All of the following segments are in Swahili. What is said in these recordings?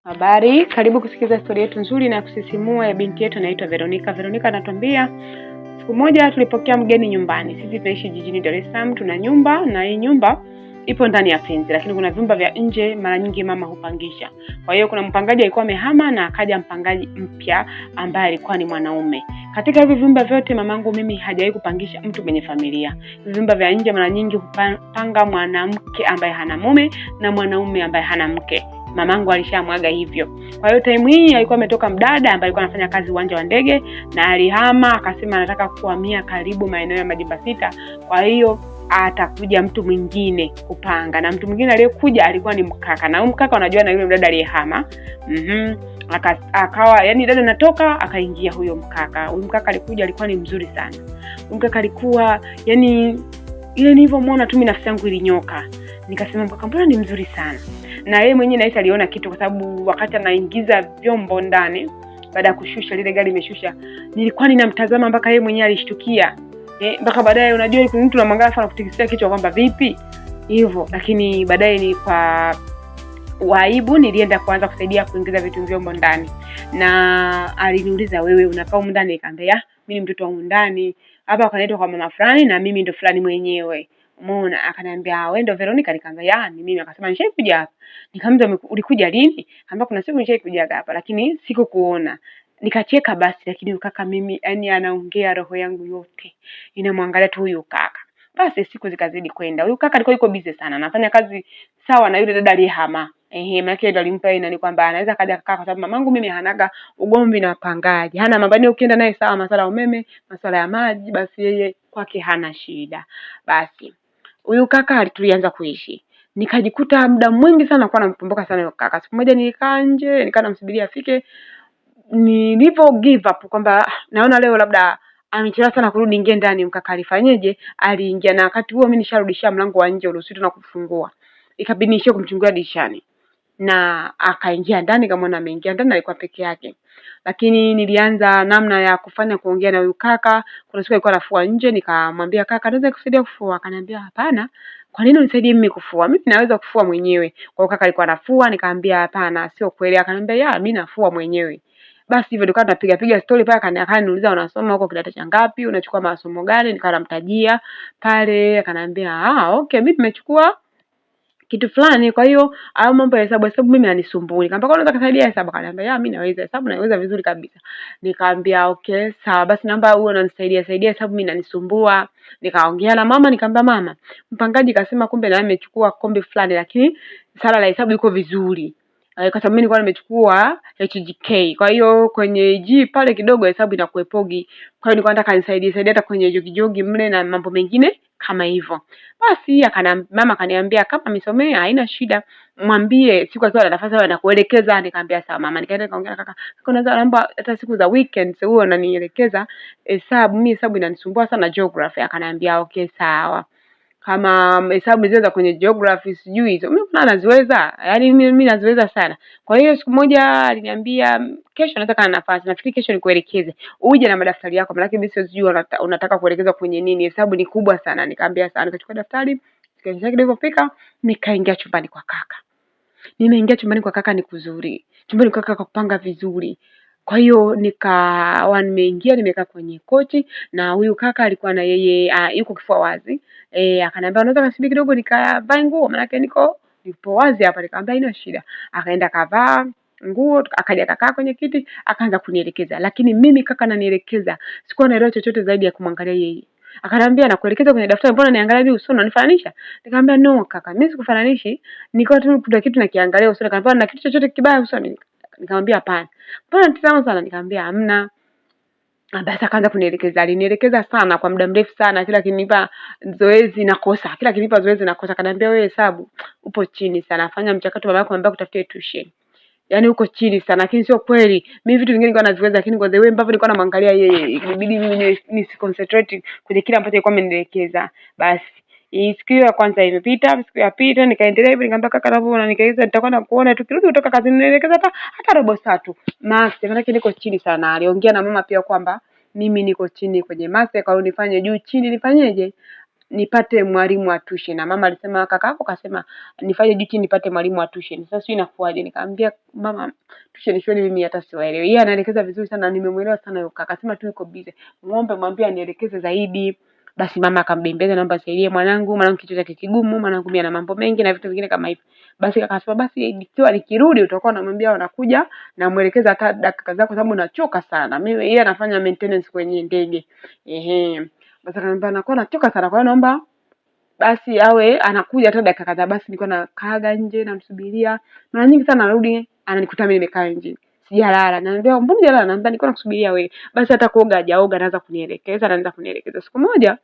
Habari, karibu kusikiza story yetu nzuri na kusisimua ya binti yetu anaitwa Veronica. Veronica anatuambia siku moja tulipokea mgeni nyumbani. Sisi tunaishi jijini Dar es Salaam, tuna nyumba na hii nyumba ipo ndani ya fence, lakini kuna vyumba vya nje mara nyingi mama hupangisha. Kwa hiyo kuna mpangaji alikuwa amehama na akaja mpangaji mpya ambaye alikuwa ni mwanaume. Katika hivi vyumba vyote mamangu mimi hajawahi kupangisha mtu mwenye familia. Vyumba vya nje mara nyingi hupanga mwanamke ambaye hana mume na mwanaume ambaye hana mke. Mamangu alishamwaga hivyo. Kwa hiyo time hii alikuwa ametoka mdada ambaye alikuwa anafanya kazi uwanja wa ndege na alihama, akasema anataka kuhamia karibu maeneo ya Majumba Sita. Kwa hiyo atakuja mtu mwingine kupanga, na mtu mwingine aliyekuja alikuwa ni mkaka, na mkaka unajua na yule mdada aliyehama. Akawa yani dada natoka akaingia huyo mkaka. Huyo mkaka alikuja, alikuwa ni mzuri sana. Huyo mkaka alikuwa yani ile nilivyomwona tu mimi nafsi yangu ilinyoka. Nikasema mkaka mbona ni mzuri sana. Na yeye mwenyewe naisi aliona kitu, kwa sababu wakati anaingiza vyombo ndani baada ya kushusha lile gari imeshusha, nilikuwa ninamtazama mpaka yeye mwenyewe alishtukia. Mpaka baadaye unajua mtu unamwangalia sana kutikisia kichwa kwamba vipi hivyo, lakini baadaye ni kwa waibu nilienda kuanza kusaidia kuingiza vitu vyombo ndani. Na aliniuliza wewe unakaa huko ndani? Nikamwambia mimi ni mtoto wa ndani. Hapa kanaitwa kwa mama fulani na mimi ndo fulani mwenyewe. Umeona? Akaniambia wewe ndo Veronica? Nikamwambia ni mimi. Akasema nishaikuja hapa. Nikamwambia ulikuja lini? Akaniambia kuna siku nishaikuja hapa lakini sikukuona. Nikacheka basi, lakini kaka mimi yani anaongea roho yangu yote inamwangalia tu huyu kaka. Basi siku zikazidi kwenda. Huyu kaka alikuwa yuko busy sana, anafanya kazi sawa na yule dada aliyehama. Maana ndo alimpa yeye nani kwamba anaweza kaja kaka, kwa sababu mamangu mimi hanaga ugomvi na wapangaji. Hana mabani, ukienda naye sawa, masuala ya umeme, masuala ya maji, basi yeye kwake hana shida. Basi huyu kaka tulianza kuishi. Nikajikuta muda mwingi sana kwa namkumbuka sana huyo kaka. Siku moja nilikaa nje, nikaa namsubiria afike. Nilipo give up kwamba naona leo labda amechelewa sana kurudi, ingia ndani. Mkaka alifanyeje? Aliingia, na wakati huo mimi nisharudishia mlango wa nje uruhusiwa na kufungua. Ikabidi nishie kumchungulia dirishani. Na akaingia ndani, kama mwana ameingia ndani alikuwa peke yake. Lakini nilianza namna ya kufanya kuongea na huyu kaka. Kuna siku alikuwa anafua nje, nikamwambia kaka naweza kusaidia kufua? Akaniambia hapana. Kwa nini unisaidie mimi kufua? Mimi naweza kufua mwenyewe. Kwa hiyo kaka alikuwa anafua, nikamwambia hapana, sio kweli. Akaniambia mimi nafua mwenyewe. Basi hivyo nilikuwa tunapiga story pale, akaniuliza unasoma huko kidato cha ngapi, unachukua masomo gani? Nikawa namtajia pale, akaniambia okay mimi nimechukua kitu fulani, kwa hiyo hayo mambo ya hesabu mimi yanisumbui. Nikamwambia unaweza kusaidia hesabu? Akaniambia mimi naweza hesabu, naweza vizuri kabisa. Nikamwambia okay sawa, basi naomba uwe unanisaidia hesabu, mimi inanisumbua. Nikaongea na mama, nikamwambia mama, mpangaji kasema kumbe na amechukua kombe fulani, lakini sala la hesabu iko vizuri. Kwa sababu mimi nilikuwa nimechukua HGK. Kwa hiyo kwenye G pale kidogo hesabu inakuepogi. Kwa hiyo nilikuwa nataka nisaidie hata kwenye jogi mle na mambo mengine kama hivyo. Basi mama akaniambia kama amesomea haina shida, mwambie siku akiwa na nafasi awe anakuelekeza. Nikamwambia sawa mama. Nikaenda kaongea kaka, unaweza naomba hata siku za weekends huo unanielekeza hesabu, mimi hesabu inanisumbua sana, geography. Akaniambia okay sawa. Kama hesabu ziweza kwenye geography sijui hizo, mimi naziweza, yaani mimi naziweza sana. Kwa hiyo siku moja aliniambia kesho nataka nafasi, nafikiri kesho nikuelekeze uje na madaftari yako, maana mimi sijui unataka kuelekeza kwenye nini, hesabu ni kubwa sana. Nikamwambia sana. Nikachukua daftari, kesho yake nilipofika nikaingia chumbani kwa kaka. Nimeingia chumbani kwa kaka, ni kuzuri. Chumbani kwa kaka kupanga vizuri. Kwa hiyo nimeingia, nimekaa kwenye kochi, na huyu kaka alikuwa na yeye yuko kifua wazi. Akaniambia unaweza kusubiri kidogo nikavae nguo, maana yake nipo wazi hapa. Nikamwambia haina shida. Akaenda kavaa nguo, akaja kakaa kwenye kiti, akaanza kunielekeza. Lakini mimi kaka ananielekeza, sikuwa naelewa chochote zaidi ya kumwangalia yeye. Akaniambia nakuelekeza kwenye daftari, mbona niangalia hivi usoni, unanifananisha? Nikamwambia no kaka, mimi sikufananishi, nilikuwa tu kuna kitu nakiangalia usoni. Akaniambia na kitu chochote kibaya usoni? Nikamwambia hapana. Mbona nitazama sana? Nikamwambia hamna. Basi akaanza kunielekeza, alinielekeza sana kwa muda mrefu sana, kila kinipa zoezi nakosa, kila kinipa zoezi nakosa. Akaniambia wewe hesabu upo chini sana, fanya mchakato baba yako anambia kutafutie tuition. Yaani uko chini sana, lakini sio kweli. Mimi vitu vingine nilikuwa naziweza, lakini kwa the way ambavyo nilikuwa namwangalia yeye, ilibidi mimi nisiconcentrate kwenye kile ambacho alikuwa amenielekeza. Basi siku ya kwanza imepita, siku ya pili nikaendelea hivyo. Nikamwambia kaka naona nikaanza nitakuwa nakuona tukirudi kutoka kazi nielekeza hata robo saa tu max, maana niko chini sana. Aliongea na mama pia kwamba mimi niko chini kwenye max, kwa hiyo nifanye juu chini, nifanyeje nipate mwalimu wa tuition, na mama alisema kaka yako kasema nifanye juu chini nipate mwalimu wa tuition. Sasa sio inakuaje? Nikamwambia mama, tuition shule mimi hata siwaelewi. Yeye anaelekeza vizuri sana, nimemuelewa sana yule kaka. Akasema tu yuko busy, muombe mwambie anielekeze zaidi. Basi mama akambembeleza, naomba nisaidie mwanangu kichwa chake kigumu, mwanangu mimi ana mambo mengi na vitu vingine kama hivyo. Basi akasema basi ikiwa nikirudi utakuwa unamwambia wanakuja na muelekeza hata dakika zako, sababu nachoka sana. Mimi yeye anafanya maintenance kwenye ndege. Basi akaniambia nakuwa nachoka sana, kwa hiyo naomba basi awe anakuja hata dakika kadhaa. Basi nilikuwa nakaaga nje namsubiria. Mara nyingi sana anarudi ananikuta mimi nimekaa nje. Sijalala. Ananiambia mbona hujalala? Ananiambia nilikuwa nakusubiria wewe. Basi hata kuoga hajaoga, anaanza kunielekeza. Siku moja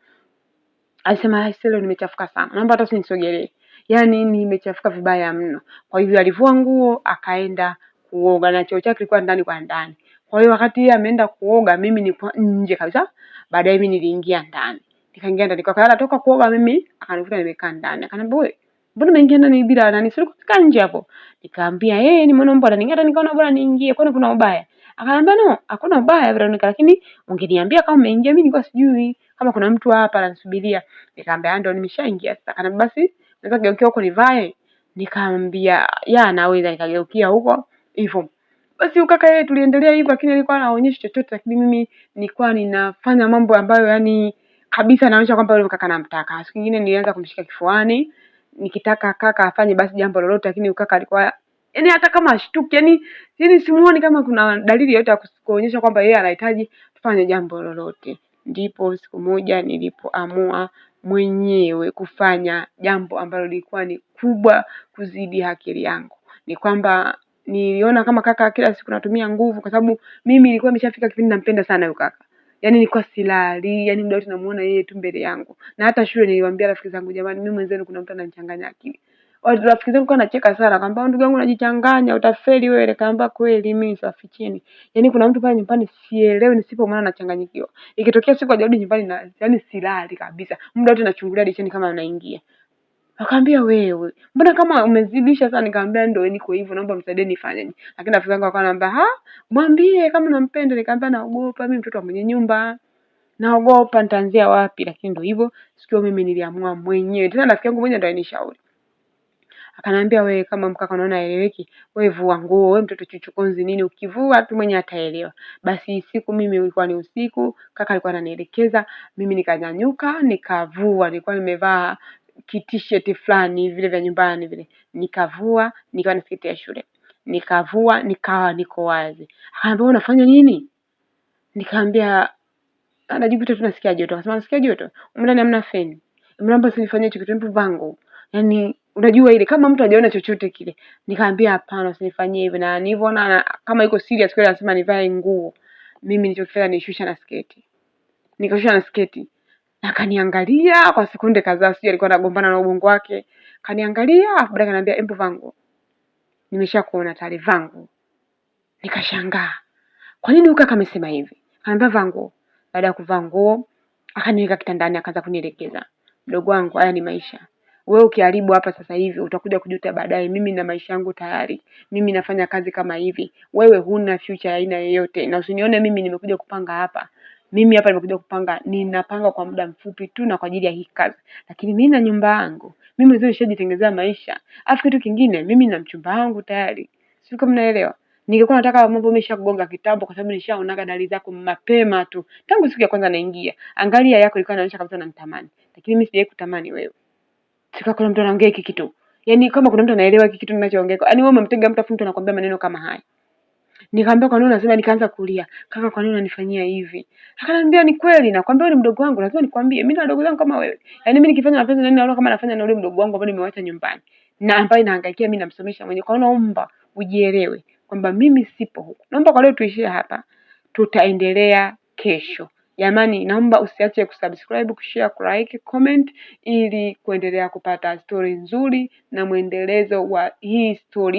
alisema leo nimechafuka sana, naomba hata usinisogelee. Yaani nimechafuka vibaya mno. Kwa hivyo alivua nguo akaenda kuoga, na choo chake kilikuwa ndani kwa ndani. Kwa hiyo wakati yeye ameenda kuoga, mimi nilikuwa nje kabisa. Baadaye mimi niliingia ndani. Nikaingia ndani, kwa kala toka kuoga mimi akanikuta nimekaa ndani. Akaniambia wewe, mbona umeingia ndani bila nani? Sio kukaa nje hapo. Nikamwambia nimeona mbona ningata, nikaona bora niingie, kwani kuna ubaya? Akaniambia no, hakuna ubaya Veronica, lakini ungeniambia kama umeingia, mimi nilikuwa sijui kama kuna mtu hapa anasubiria. Nikamwambia ndio nimeshaingia sasa. Akaniambia basi naweza kugeukia huko nivae? Nikamwambia naweza. Nikageukia huko hivyo. Basi ukaka yeye tuliendelea hivyo, lakini alikuwa anaonyesha chochote, lakini mimi nilikuwa ninafanya mambo ambayo yani kabisa naonyesha kwamba yule kaka namtaka. Siku nyingine nilianza kumshika kifuani nikitaka kaka afanye basi jambo lolote, lakini ukaka alikuwa yani hata kama ashtuki, yani simuoni kama kuna dalili yote ya kuonyesha kwamba yeye anahitaji tufanye jambo lolote. Ndipo siku moja nilipoamua mwenyewe kufanya jambo ambalo lilikuwa ni kubwa kuzidi akili yangu. Ni kwamba niliona kama kaka kila siku natumia nguvu, kwa sababu mimi nilikuwa nimeshafika kipindi nampenda sana yule kaka. Yaani nilikuwa silali, yaani muda wote namuona yeye tu mbele yangu. Na hata shule niliwaambia rafiki zangu, jamani mimi mwenzenu kuna mtu ananichanganya akili. Watu rafiki zangu wanacheka sana, akamwambia ndugu yangu unajichanganya, utafeli wewe. Nikamwambia kweli mimi sifichini. Yaani kuna mtu pale nyumbani sielewi, nisipomwona nachanganyikiwa. Ikitokea siku hajarudi nyumbani na yaani silali kabisa. Muda wote nachungulia dirishani kama anaingia. Akamwambia wewe, mbona kama umezidisha sana? Nikamwambia ndio niko hivyo, naomba msaidie nifanyeje. Lakini rafiki yangu akawa ananiambia, mwambie kama unampenda. Nikamwambia naogopa, mimi mtoto wa mwenye nyumba. Naogopa nitaanzia wapi? Lakini ndio hivyo, sikio mimi niliamua mwenyewe. Tena rafiki yangu mwenyewe ndio anishauri. Akaniambia wewe kama mkaka unaona eleweki, wewe vua nguo, wewe mtoto chuchukonzi nini, ukivua tu mwenyewe ataelewa. Basi siku mimi ilikuwa ni usiku, kaka alikuwa ananielekeza, mimi nikanyanyuka, nikavua. Nilikuwa nimevaa t-shirt fulani vile vya nyumbani vile. Nikavua, nikawa na sketi ya shule. Nikavua, nikawa niko wazi. Akaniambia unafanya nini? Nikamwambia anajikuta tunasikia joto. Akasema nasikia joto. Ndani hamna feni. Mnaomba usinifanyie hicho kitu, mtu vangu. Yaani unajua ile kama mtu hajaona chochote kile. Nikamwambia hapana usinifanyie hivyo, na nilivyoona kama yuko serious kweli anasema nivae nguo. Mimi nilichofanya nishusha na sketi. Nikashusha na sketi. Akaniangalia kwa sekunde kadhaa, sio alikuwa anagombana na ubongo wake. Kaniangalia baadaye akaniambia embo vangu. Nimeshakuona tayari vangu. Nikashangaa. Kwa nini ukaka amesema hivi? Akaniambia vangu. Baada ya kuvaa nguo akaniweka kitandani akaanza kunielekeza. Mdogo wangu, haya ni maisha. Wewe ukiharibu hapa sasa hivi utakuja kujuta baadaye. Mimi na maisha yangu tayari. Mimi nafanya kazi kama hivi. Wewe huna future aina yoyote. Na usinione mimi nimekuja kupanga hapa. Mimi hapa nimekuja kupanga, ninapanga kwa muda mfupi tu na kwa ajili ya hii kazi. Lakini mimi na nyumba yangu, mimi mwenyewe nishajitengenezea maisha. Alafu kitu kingine, mimi na mchumba wangu tayari. Sio kama mnaelewa. Ningekuwa nataka mambo nimeshagonga kitambo, kwa sababu nishaonaga dalili zako mapema tu. Tangu siku ya kwanza naingia. Angalia yako ilikuwa inaonyesha kabisa unanitamani. Lakini mimi sijawahi kutamani wewe. Sika kuna mtu anaongea hiki kitu. Yaani kama kuna mtu anaelewa hiki kitu ninachoongea. Yaani wewe umemtega mtu afu mtu anakuambia maneno kama haya. Nikamwambia kwa nini unasema? Nikaanza kulia. Kaka kwa nini unanifanyia hivi? Akaniambia ni kweli, nakwambia wewe ni mdogo wangu, lazima nikwambie. Mimi na wadogo zangu kama wewe. Yaani mimi nikifanya mapenzi na nini naona kama nafanya na yule mdogo wangu ambaye nimewaacha nyumbani. Na ambaye nahangaikia mimi namsomesha mwenyewe. Kwa hiyo naomba ujielewe kwamba mimi sipo huko. Naomba kwa leo tuishie hapa. Tutaendelea kesho. Jamani, naomba usiache kusubscribe, kushare, kulike, comment ili kuendelea kupata story nzuri na muendelezo wa hii story.